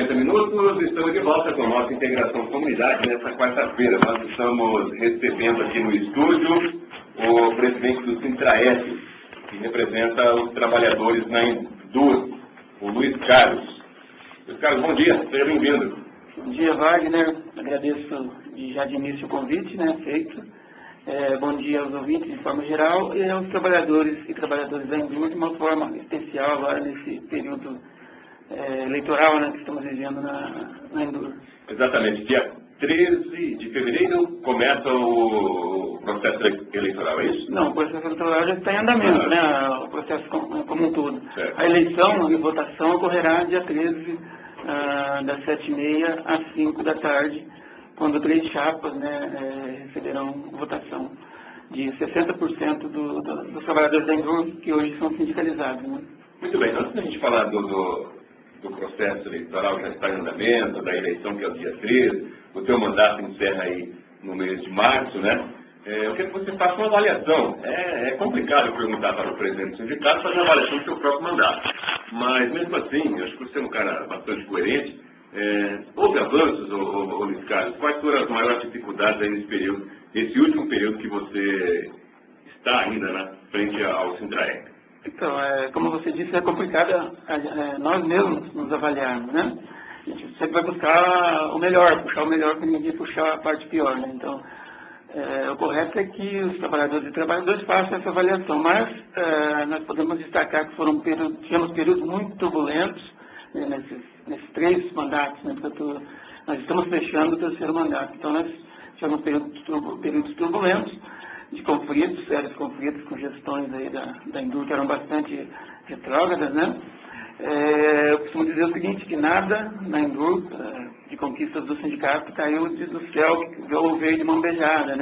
40 minutos, estamos de volta com a nossa integração comunidade nessa quarta-feira. Nós estamos recebendo aqui no estúdio o presidente do Sintraep, que representa os trabalhadores na Endur, o Luiz Carlos. Luiz Carlos, bom dia, seja bem-vindo. Bom dia, Wagner. Agradeço já de início o convite feito. Bom dia aos ouvintes de forma geral e aos trabalhadores e trabalhadoras da Endur de uma forma especial agora nesse período eleitoral que estamos vivendo na Endur. Exatamente. Dia 13 de fevereiro começa o processo eleitoral, é isso? Não, o processo eleitoral já está em andamento, o processo como um todo. Certo. A eleição e votação ocorrerá dia 13, das 7h30 às 5 da tarde, quando 3 chapas receberão votação de 60% dos trabalhadores da Endur, que hoje são sindicalizados. Muito bem, antes da gente falar do processo eleitoral que já está em andamento, da eleição que é o dia 13, o teu mandato encerra aí no mês de março, eu quero que você faça uma avaliação. É complicado perguntar para o presidente do sindicato fazer uma avaliação do seu próprio mandato. Mas, mesmo assim, eu acho que você é um cara bastante coerente. Houve avanços, Luiz Carlos? Quais foram as maiores dificuldades aí nesse último período que você está ainda frente ao Sintraep? Então, como você disse, é complicado nós mesmos nos avaliarmos, A gente sempre vai buscar o melhor, puxar o melhor para ninguém puxar a parte pior, Então, o correto é que os trabalhadores e trabalhadoras façam essa avaliação, mas nós podemos destacar que tivemos períodos muito turbulentos nesses 3 mandatos, porque nós estamos fechando o 3º mandato, então nós tivemos períodos turbulentos, de conflitos, sérios conflitos com gestões aí da Endur que eram bastante retrógradas, Eu costumo dizer o seguinte, que nada na Endur, de conquistas do sindicato, caiu do céu ou veio de mão beijada,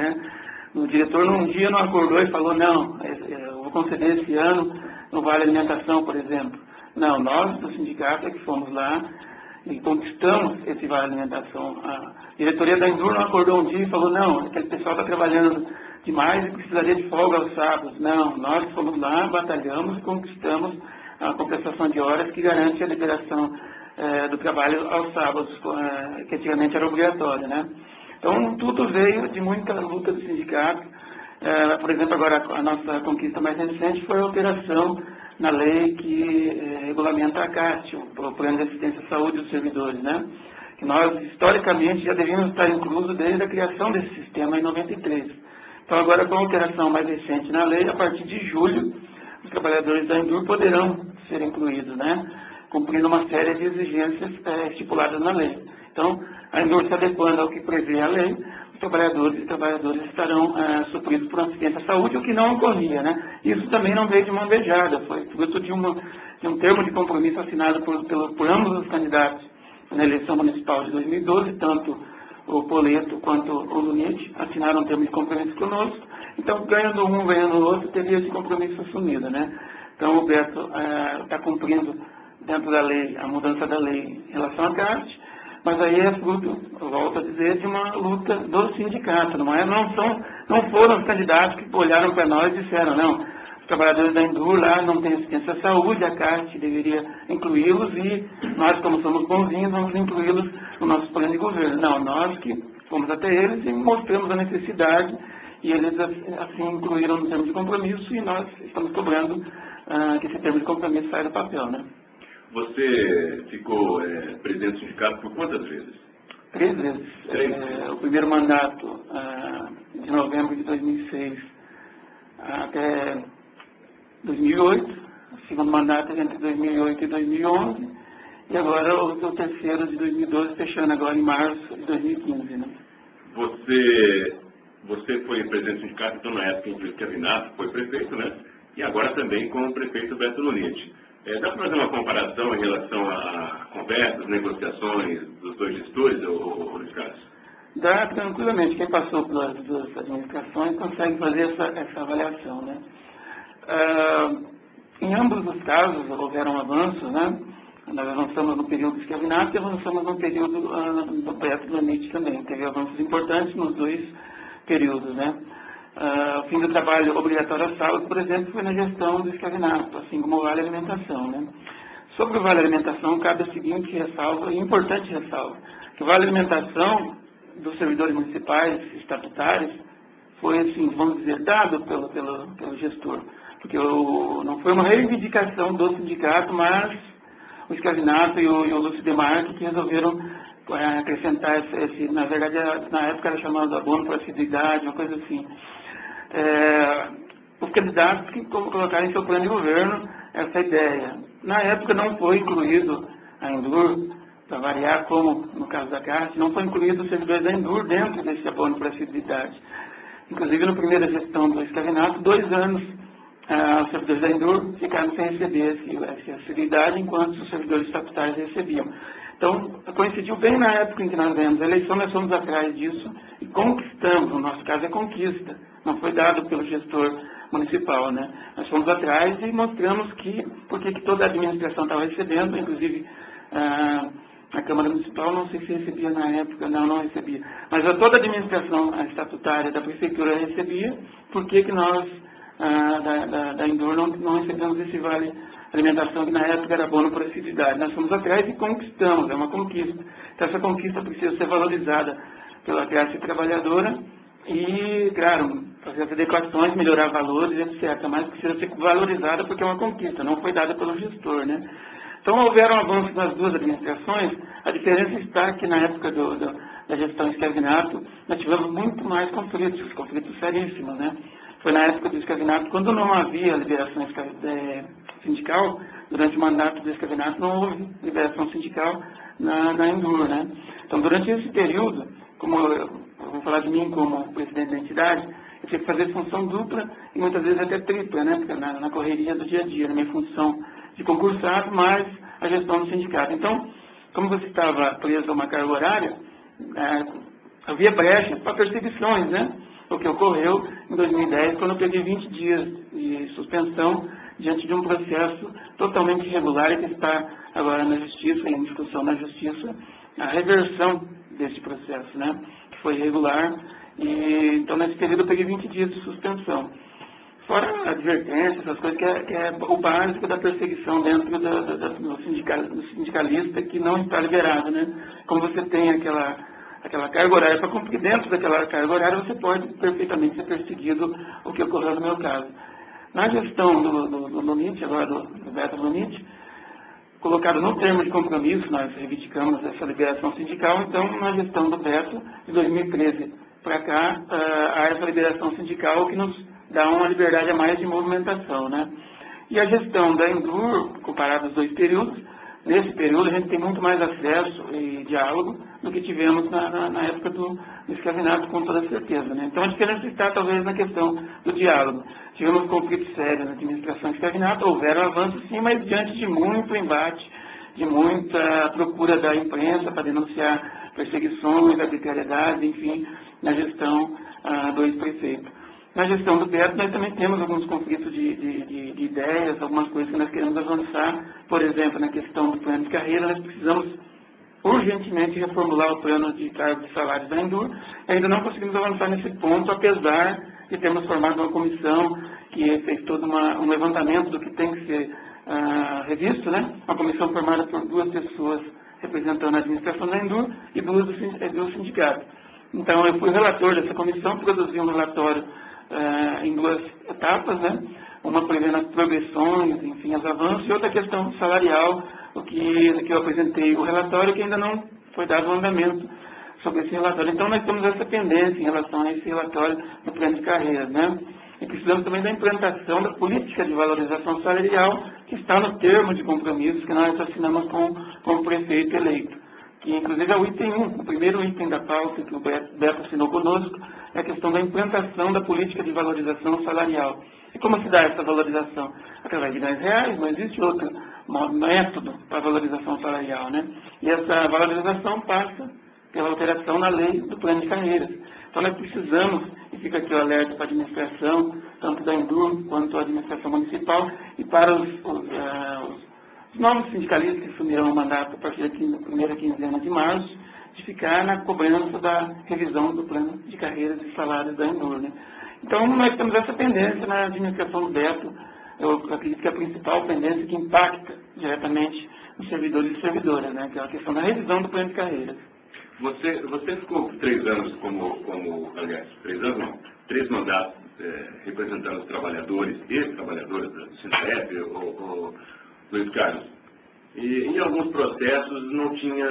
O diretor num dia não acordou e falou, não, eu vou conceder esse ano no Vale Alimentação, por exemplo. Não, nós do sindicato é que fomos lá e conquistamos esse Vale Alimentação. A diretoria da Endur não acordou um dia e falou, não, aquele pessoal está trabalhando demais e precisaria de folga aos sábados. Não, nós fomos lá, batalhamos e conquistamos a compensação de horas que garante a liberação do trabalho aos sábados, que antigamente era obrigatório, Então, tudo veio de muita luta do sindicato. Por exemplo, agora a nossa conquista mais recente foi a alteração na lei que regulamenta a CAT, o Plano de Assistência à Saúde dos Servidores, Que nós, historicamente, já devíamos estar inclusos desde a criação desse sistema em 93. Então, agora, com a alteração mais recente na lei, a partir de julho, os trabalhadores da Endur poderão ser incluídos, cumprindo uma série de exigências estipuladas na lei. Então, a Endur se adequando ao que prevê a lei, os trabalhadores e trabalhadoras estarão supridos por assistência à saúde, o que não ocorria, Isso também não veio de mão beijada, foi fruto de um termo de compromisso assinado por ambos os candidatos na eleição municipal de 2012, tanto o Poleto quanto o Lunite assinaram um termo de compromisso conosco. Então, ganhando um, ganhando o outro, teria esse compromisso assumido, Então, o Beto está cumprindo dentro da lei, a mudança da lei em relação à CAT, mas aí é fruto, eu volto a dizer, de uma luta do sindicato, não foram os candidatos que olharam para nós e disseram, não, os trabalhadores da Endur lá não têm assistência à saúde, a CAT deveria incluí-los e nós, como somos bonzinhos, vamos incluí-los no nosso plano de governo. Não, nós que fomos até eles e mostramos a necessidade e eles assim incluíram no termo de compromisso e nós estamos cobrando que esse termo de compromisso saia do papel, Você ficou presidente do sindicato por quantas vezes? 3 vezes. O primeiro mandato, de novembro de 2006 até 2008, o segundo mandato entre 2008 e 2011, e agora o 3º de 2012, fechando agora em março de 2015. Você foi presidente do sindicato, então na época em que o Kevinato foi prefeito, E agora também com o prefeito Beto Lunite. Dá para fazer uma comparação em relação a conversas, negociações dos 2 gestores, Luiz Carlos? Dá tranquilamente. Quem passou pelas 2 administrações consegue fazer essa avaliação, Em ambos os casos houveram avanços, Nós avançamos no período do Kevinato e avançamos no período do Beto Lunite também. Teve avanços importantes nos 2 períodos, O fim do trabalho obrigatório aos sábados, por exemplo, foi na gestão do escravinato, assim como o Vale Alimentação, Sobre o Vale Alimentação, cabe a seguinte ressalva, e importante ressalva, que o Vale Alimentação dos servidores municipais estatutários foi, assim, vamos dizer, dado pelo gestor. Porque não foi uma reivindicação do sindicato, mas o Escavinato e o Lúcio Demarque que resolveram acrescentar na verdade, na época era chamado abono por assiduidade, uma coisa assim. Os candidatos que colocaram em seu plano de governo essa ideia. Na época não foi incluído a Endur, para variar, como no caso da CART, não foi incluído os servidores da Endur dentro desse abono por assiduidade. Inclusive, na primeira gestão do Escavinato, 2 anos, os servidores da Endur ficaram sem receber essa assiduidade, enquanto os servidores estatutários recebiam. Então, coincidiu bem na época em que nós ganhamos a eleição, nós fomos atrás disso e conquistamos, no nosso caso é conquista, não foi dado pelo gestor municipal, né? Nós fomos atrás e mostramos porque toda a administração estava recebendo, inclusive a Câmara Municipal, não sei se recebia na época, não recebia, mas toda a administração estatutária da Prefeitura recebia, por que nós, da Endur, não recebemos esse vale alimentação, que na época era abono por assiduidade. Nós fomos atrás e conquistamos, é uma conquista. Então, essa conquista precisa ser valorizada pela classe trabalhadora e, claro, fazer as adequações, melhorar valores, etc. Mas precisa ser valorizada porque é uma conquista, não foi dada pelo gestor, né? Então, houveram avanços nas duas administrações. A diferença está que na época da gestão Escavinato, nós tivemos muito mais conflitos seríssimos, né? Foi na época do Escavinato, quando não havia liberação sindical, durante o mandato do Escavinato não houve liberação sindical na Endur, né? Então, durante esse período, como eu vou falar de mim como presidente da entidade, eu tive que fazer função dupla e muitas vezes até tripla, né? Porque na correria do dia a dia, na minha função de concursado, mais a gestão do sindicato. Então, como você estava preso a uma carga horária, havia brechas para perseguições, né? O que ocorreu em 2010, quando eu peguei 20 dias de suspensão diante de um processo totalmente irregular e que está agora na Justiça, em discussão na Justiça, a reversão desse processo, né? Que foi irregular. E, então, nesse período, eu peguei 20 dias de suspensão. Fora a advertência, essas coisas, que é o básico da perseguição dentro do sindicalista que não está liberado, né? Como você tem aquela carga horária para cumprir, dentro daquela carga horária você pode perfeitamente ser perseguido, o que ocorreu no meu caso. Na gestão do Lunite, agora do Beto Lunite, colocado no termo de compromisso, nós reivindicamos essa liberação sindical, então na gestão do Beto, de 2013 para cá, há essa liberação sindical que nos dá uma liberdade a mais de movimentação, né? E a gestão da Endur, comparado aos 2 períodos, nesse período a gente tem muito mais acesso e diálogo do que tivemos na época do Escavinato, com toda certeza, né? Então a diferença está talvez na questão do diálogo. Tivemos conflitos sérios na administração Escavinato, houveram avanços sim, mas diante de muito embate, de muita procura da imprensa para denunciar perseguições, arbitrariedade, enfim, na gestão do ex-prefeito. Na gestão do Beto, nós também temos alguns conflitos de ideias, algumas coisas que nós queremos avançar. Por exemplo, na questão do plano de carreira, nós precisamos urgentemente reformular o plano de cargos e salários da Endur. Ainda não conseguimos avançar nesse ponto, apesar de termos formado uma comissão que fez todo um levantamento do que tem que ser revisto, né? Uma comissão formada por 2 pessoas representando a administração da Endur e 2 do sindicato. Então, eu fui relator dessa comissão, produzi um relatório em 2 etapas, né? Uma prevendo as progressões, enfim, os avanços, e outra questão salarial, que eu apresentei o relatório, que ainda não foi dado o andamento sobre esse relatório. Então, nós temos essa pendência em relação a esse relatório do plano de carreira, né? E precisamos também da implantação da política de valorização salarial, que está no termo de compromisso que nós assinamos com o prefeito eleito. Que, inclusive, é o item 1, o primeiro item da pauta que o Beto assinou conosco, é a questão da implantação da política de valorização salarial. E como se dá essa valorização? Através de R$10, não existe outro método para a valorização salarial, né? E essa valorização passa pela alteração na lei do plano de carreiras. Então, nós precisamos, e fica aqui o alerta para a administração, tanto da Endur quanto a administração municipal, e para os novos sindicalistas que assumirão o mandato a partir da primeira quinzena de março, de ficar na cobrança da revisão do plano de carreiras e salários da Endur, né? Então, nós temos essa tendência na administração do Beto, eu acredito que a principal pendência que impacta diretamente os servidores e servidoras, né, que é a questão da revisão do plano de carreira. Você ficou 3 anos aliás, 3 anos não, 3 mandatos representando os trabalhadores e trabalhadoras do Sinep, o Luiz Carlos. E em alguns processos não tinha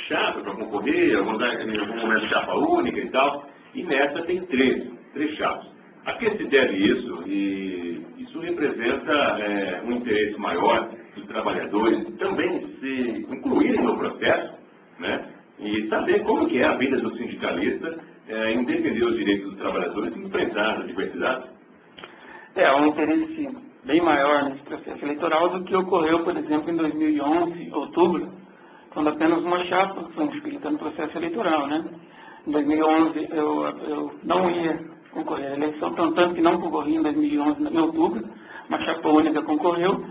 chapa para concorrer, em algum momento chapa única e tal, e nessa tem 3 chapas. A que se deve isso? E isso representa um interesse maior dos trabalhadores também se incluírem no processo, né? E saber como que é a vida do sindicalista em defender os direitos dos trabalhadores e enfrentar as diversidades. Há um interesse bem maior nesse processo eleitoral do que ocorreu, por exemplo, em 2011, outubro, quando apenas uma chapa foi inscrita no processo eleitoral, né? Em 2011 eu não ia concorrer à eleição, tanto que não concorri em 2011, em outubro, uma chapa única concorreu,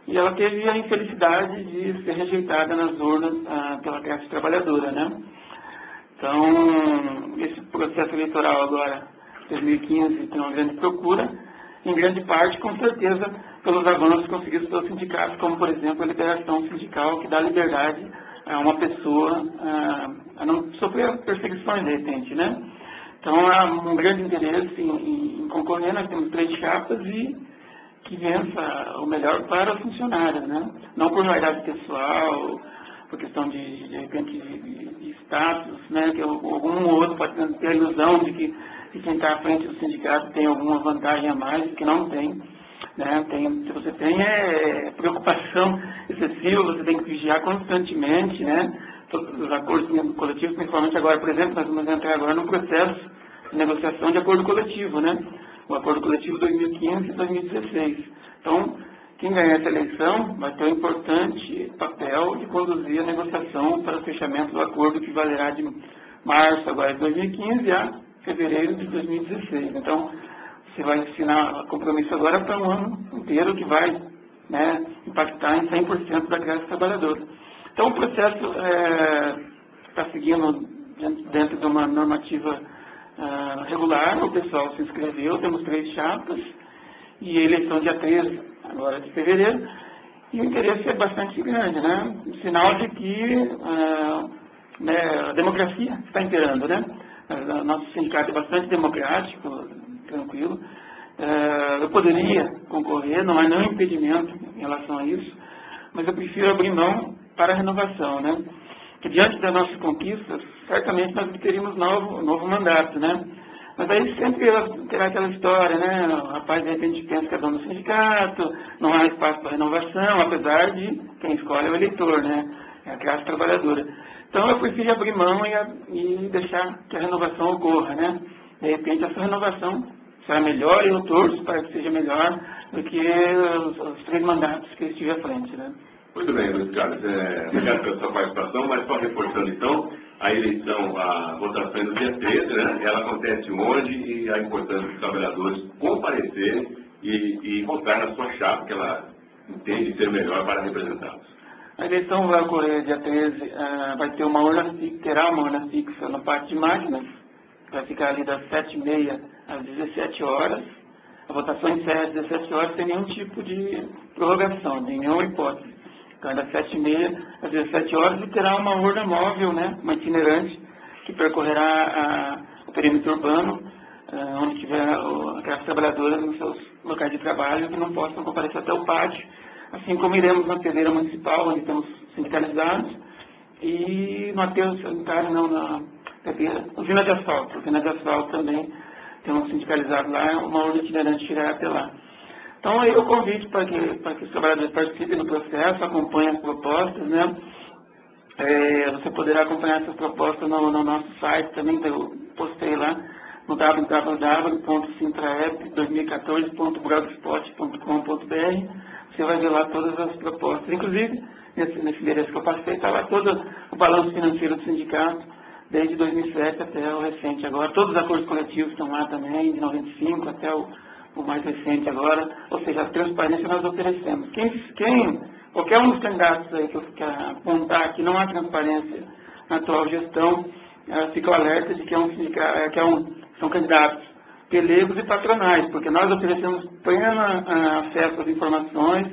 e ela teve a infelicidade de ser rejeitada nas urnas pela classe trabalhadora, né? Então, esse processo eleitoral agora, 2015, tem uma grande procura, em grande parte, com certeza, pelos avanços conseguidos pelos sindicatos, como, por exemplo, a liberação sindical, que dá liberdade a uma pessoa a não sofrer perseguições, de repente, né? Então, há um grande interesse em concorrer, nós temos 3 chapas e que vença o melhor para os funcionários, né? Não por vaidade pessoal, por questão de repente, de status, né? Que algum ou outro pode ter a ilusão de que quem está à frente do sindicato tem alguma vantagem a mais, que não tem, né? Se você tem preocupação excessiva, você tem que vigiar constantemente, né? Todos os acordos coletivos, principalmente agora, por exemplo, nós vamos entrar agora no processo de negociação de acordo coletivo, né? O acordo coletivo 2015 e 2016. Então, quem ganhar essa eleição vai ter um importante papel de conduzir a negociação para o fechamento do acordo que valerá de março agora de 2015 a fevereiro de 2016. Então, você vai assinar compromisso agora para um ano inteiro que vai, né, impactar em 100% da classe trabalhadora. Então, o processo está seguindo dentro de uma normativa regular, o pessoal se inscreveu, temos 3 chapas, e a eleição dia 13, agora de fevereiro, e o interesse é bastante grande, né? Sinal de que a democracia está imperando, né? Nosso sindicato é bastante democrático, tranquilo. Eu poderia concorrer, não há nenhum impedimento em relação a isso, mas eu prefiro abrir mão para a renovação, né? Que diante das nossas conquistas, certamente nós teríamos novo mandato, né? Mas aí sempre terá aquela história, né? O rapaz, de repente, pensa que é dono do sindicato, não há espaço para renovação, apesar de quem escolhe é o eleitor, né? É a classe trabalhadora. Então, eu prefiro abrir mão e deixar que a renovação ocorra, né? De repente, essa renovação será melhor e eu torço para que seja melhor do que os 3 mandatos que eu estive à frente, né? Muito bem, Luiz Carlos. Obrigado pela sua participação, mas só reforçando, então, a eleição, a votação é no dia 13, né? Ela acontece onde e a importância dos trabalhadores comparecerem e votar na sua chapa, que ela entende ser melhor para representá-los. A eleição vai ocorrer dia 13, vai ter terá uma urna fixa no Pátio de Máquinas, vai ficar ali das 7h30 às 17 horas. A votação encerra às 17 horas sem nenhum tipo de prorrogação, de nenhuma hipótese. Então, é das 7h30 às 17 horas e terá uma urna móvel, né, uma itinerante, que percorrerá o perímetro urbano, onde tiver aquelas trabalhadoras nos seus locais de trabalho que não possam comparecer até o pátio, assim como iremos na pedreira municipal, onde temos sindicalizados, e no aterro sanitário, não, na pedreira, usina de asfalto. Usina de asfalto também temos sindicalizado lá, uma urna itinerante chegará até lá. Então, aí o convite para que os trabalhadores participem do processo, acompanhem as propostas, né? Você poderá acompanhar essas propostas no nosso site, também eu postei lá, no www.sintraep2014.blogspot.com.br. Você vai ver lá todas as propostas. Inclusive, nesse endereço que eu passei, está lá todo o balanço financeiro do sindicato, desde 2007 até o recente agora. Todos os acordos coletivos estão lá também, de 95 até o mais recente agora, ou seja, a transparência nós oferecemos. Qualquer um dos candidatos aí que eu quer apontar que não há transparência na atual gestão, fica o alerta de que são candidatos pelegos e patronais, porque nós oferecemos pleno acesso às informações,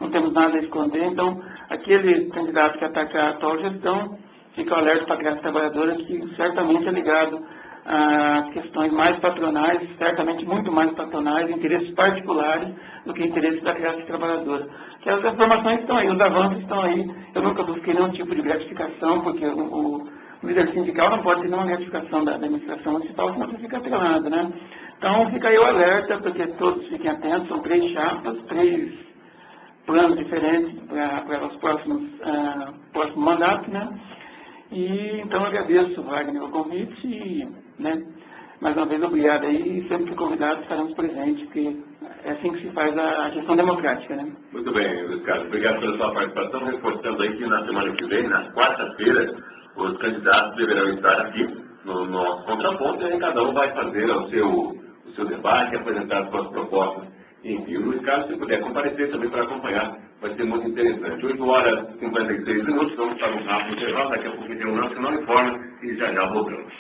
não temos nada a esconder, então aquele candidato que atacar a atual gestão fica alerta para a classe trabalhadora que certamente é ligado a questões mais patronais, certamente muito mais patronais, interesses particulares do que interesses da classe trabalhadora. Que as informações estão aí, os avanços estão aí. Eu nunca busquei nenhum tipo de gratificação, porque o líder sindical não pode ter nenhuma gratificação da administração municipal, senão você fica atrelado, né? Então fica aí o alerta, porque todos fiquem atentos, são 3 chapas, 3 planos diferentes para os próximos mandatos, né? E então eu agradeço, Wagner, o convite e, né, mais uma vez obrigado aí, e sempre que convidados estaremos presentes, porque é assim que se faz a gestão democrática, né? Muito bem, Luiz Carlos. Obrigado pela sua participação. Reforçando aí que na semana que vem, na quarta-feira, os candidatos deverão estar aqui no nosso contraponto e aí cada um vai fazer o seu debate, apresentar suas propostas. Enfim, o Luiz Carlos, se puder comparecer também para acompanhar, vai ser muito interessante. 8h56, vamos para um rápido intervalo, daqui a pouco tem um Nacional Informa e já voltamos.